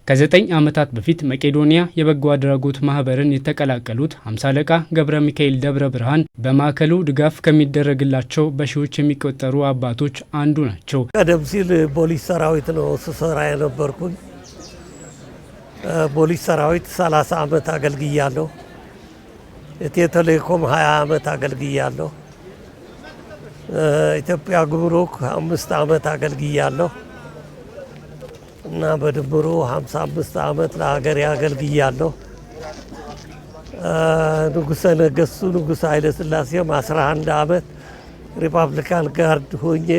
ከ9 ዓመታት በፊት መቄዶንያ የበጎ አድራጎት ማህበርን የተቀላቀሉት 50 አለቃ ገብረ ሚካኤል ደብረ ብርሃን በማዕከሉ ድጋፍ ከሚደረግላቸው በሺዎች የሚቆጠሩ አባቶች አንዱ ናቸው። ቀደም ሲል ፖሊስ ሰራዊት ነው ስሰራ የነበርኩኝ። ፖሊስ ሰራዊት 30 ዓመት አገልግያለሁ። ኢትዮ ቴሌኮም 20 ዓመት አገልግያለሁ። ኢትዮጵያ ጉምሩክ 5 ዓመት አገልግያለሁ እና በድምሩ 55 ዓመት ለሀገር ያገልግያለሁ። ንጉሠ ነገሥቱ ንጉሥ ኃይለ ሥላሴም 11 ዓመት ሪፐብሊካን ጋርድ ሆኜ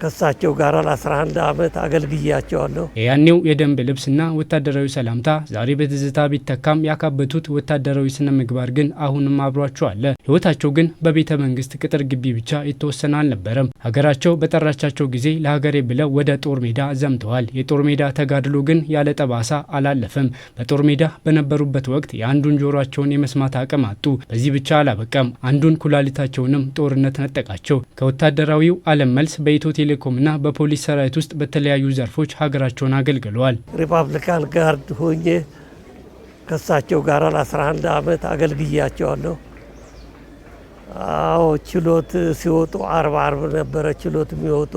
ከሳቸው ጋር ለ11 ዓመት አገልግያቸዋለሁ። ያኔው የደንብ ልብስና ወታደራዊ ሰላምታ ዛሬ በትዝታ ቢተካም ያካበቱት ወታደራዊ ስነ ምግባር ግን አሁንም አብሯቸው አለ። ሕይወታቸው ግን በቤተ መንግስት ቅጥር ግቢ ብቻ የተወሰነ አልነበረም። ሀገራቸው በጠራቻቸው ጊዜ ለሀገሬ ብለው ወደ ጦር ሜዳ ዘምተዋል። የጦር ሜዳ ተጋድሎ ግን ያለ ጠባሳ አላለፈም። በጦር ሜዳ በነበሩበት ወቅት የአንዱን ጆሮአቸውን የመስማት አቅም አጡ። በዚህ ብቻ አላበቃም። አንዱን ኩላሊታቸውንም ጦርነት ነጠቃቸው። ከወታደራዊው ዓለም መልስ በኢትዮ ቴሌኮምና በፖሊስ ሰራዊት ውስጥ በተለያዩ ዘርፎች ሀገራቸውን አገልግለዋል። ሪፐብሊካን ጋርድ ሆኜ ከሳቸው ጋር ለ11 ዓመት አገልግያቸዋለሁ። አዎ ችሎት ሲወጡ አርብ ነበረ ችሎት የሚወጡ።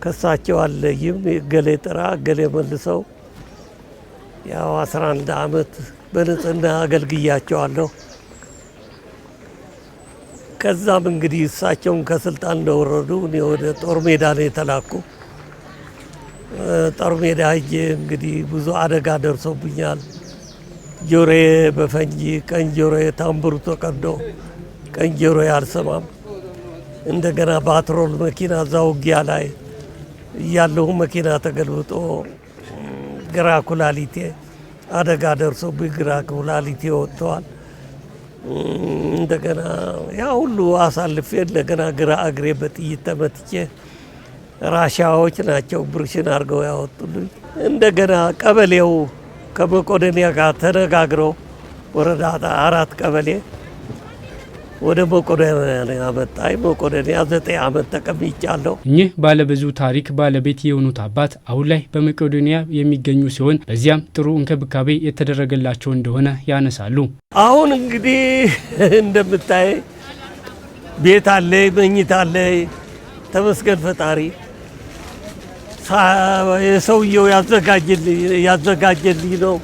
ከሳቸው አለይም ገሌ ጥራ ገሌ መልሰው ያው 11 ዓመት በንጽህና አገልግያቸዋለሁ። ከዛም እንግዲህ እሳቸውን ከስልጣን እንደወረዱ እኔ ወደ ጦር ሜዳ ነው የተላኩ። ጦር ሜዳ ሄጄ እንግዲህ ብዙ አደጋ ደርሶብኛል። ጆሮዬ በፈንጂ ቀኝ ጆሮዬ ታምብሩ ተቀዶ ቀኝ ጆሮዬ አልሰማም። እንደገና ባትሮል መኪና እዛ ውጊያ ላይ እያለሁ መኪና ተገልብጦ ግራ ኩላሊቴ አደጋ ደርሶብኝ ግራ ኩላሊቴ ወጥተዋል። እንደገና ያ ሁሉ አሳልፌ እንደገና ግራ እግሬ በጥይት ተመትቼ ራሻዎች ናቸው ብርሽን አድርገው ያወጡልኝ። እንደገና ቀበሌው ከመቄዶንያ ጋር ተነጋግረው ወረዳ 4 ቀበሌ ወደ መቄዶንያ ያመጣኝ። መቄዶንያ 9 ዓመት ተቀምጫለሁ። እኚህ ባለብዙ ታሪክ ባለቤት የሆኑት አባት አሁን ላይ በመቄዶንያ የሚገኙ ሲሆን በዚያም ጥሩ እንክብካቤ የተደረገላቸው እንደሆነ ያነሳሉ። አሁን እንግዲህ እንደምታይ ቤት አለ፣ መኝታ አለ። ተመስገን ፈጣሪ። የሰውየው ያዘጋጀልኝ ነው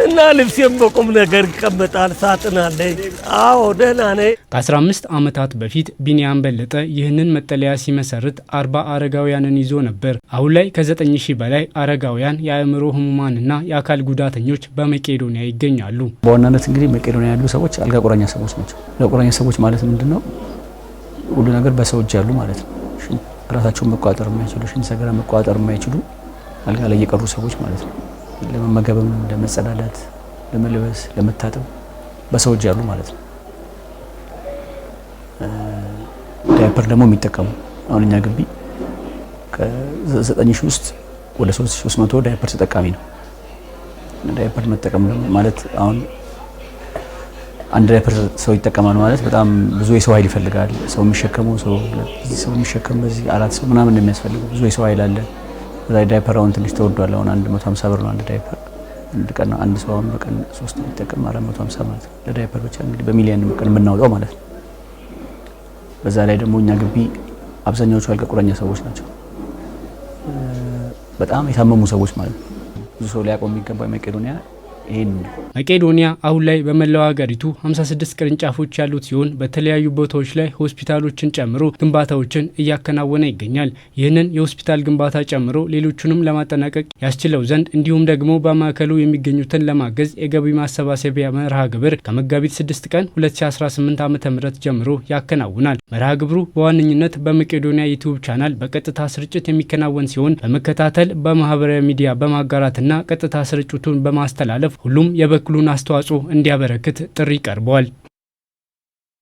እና ልብሴም በቁም ነገር ይቀመጣል። ሳጥን አለኝ። አዎ ደህና ነኝ። ከ15 ዓመታት በፊት ቢኒያም በለጠ ይህንን መጠለያ ሲመሰርት 40 አረጋውያንን ይዞ ነበር። አሁን ላይ ከ9000 በላይ አረጋውያን፣ የአእምሮ ህሙማንና የአካል ጉዳተኞች በመቄዶንያ ይገኛሉ። በዋናነት እንግዲህ መቄዶንያ ያሉ ሰዎች አልጋ ቁራኛ ሰዎች ናቸው። አልጋ ቁራኛ ሰዎች ማለት ምንድነው? ሁሉ ነገር በሰው እጅ ያሉ ማለት ነው። ራሳቸውን መቋጠር የማይችሉ ሽንት ሰገራ መቋጠር የማይችሉ አልጋ ላይ የቀሩ ሰዎች ማለት ነው። ለመመገብም ለመጸዳዳት፣ ለመልበስ፣ ለመታጠብ በሰው እጅ ያሉ ማለት ነው። ዳይፐር ደግሞ የሚጠቀሙ አሁን እኛ ግቢ ከ9000 ውስጥ ወደ 3300 ዳይፐር ተጠቃሚ ነው። ዳይፐር መጠቀም ማለት አሁን አንድ ዳይፐር ሰው ይጠቀማል ማለት በጣም ብዙ የሰው ኃይል ይፈልጋል። ሰው የሚሸከመው ሰው የሚሸከም በዚህ 4 ሰው ምናምን የሚያስፈልገው ብዙ የሰው ኃይል አለ። ዛሬ ዳይፐር አሁን ትንሽ ተወዷል። አሁን 150 ብር ነው አንድ ዳይፐር። አንድ ቀን አንድ ሰው አሁን በቀን 3 ቢጠቀም 450 ማለት ነው። ለዳይፐር ብቻ እንግዲህ በሚሊዮን በቀን የምናወጣው ማለት ነው። በዛ ላይ ደግሞ እኛ ግቢ አብዛኛዎቹ አልጋ ቁራኛ ሰዎች ናቸው። በጣም የታመሙ ሰዎች ማለት ነው። ብዙ ሰው ሊያውቀው የሚገባው መቄዶንያ መቄዶንያ አሁን ላይ በመላው ሀገሪቱ 56 ቅርንጫፎች ያሉት ሲሆን በተለያዩ ቦታዎች ላይ ሆስፒታሎችን ጨምሮ ግንባታዎችን እያከናወነ ይገኛል። ይህንን የሆስፒታል ግንባታ ጨምሮ ሌሎቹንም ለማጠናቀቅ ያስችለው ዘንድ እንዲሁም ደግሞ በማዕከሉ የሚገኙትን ለማገዝ የገቢ ማሰባሰቢያ መርሃ ግብር ከመጋቢት 6 ቀን 2018 ዓ.ም ጀምሮ ያከናውናል። መርሃ ግብሩ በዋነኝነት በመቄዶንያ ዩቲዩብ ቻናል በቀጥታ ስርጭት የሚከናወን ሲሆን በመከታተል በማህበራዊ ሚዲያ በማጋራትና ቀጥታ ስርጭቱን በማስተላለፍ ሁሉም የበኩሉን አስተዋጽኦ እንዲያበረክት ጥሪ ቀርቧል።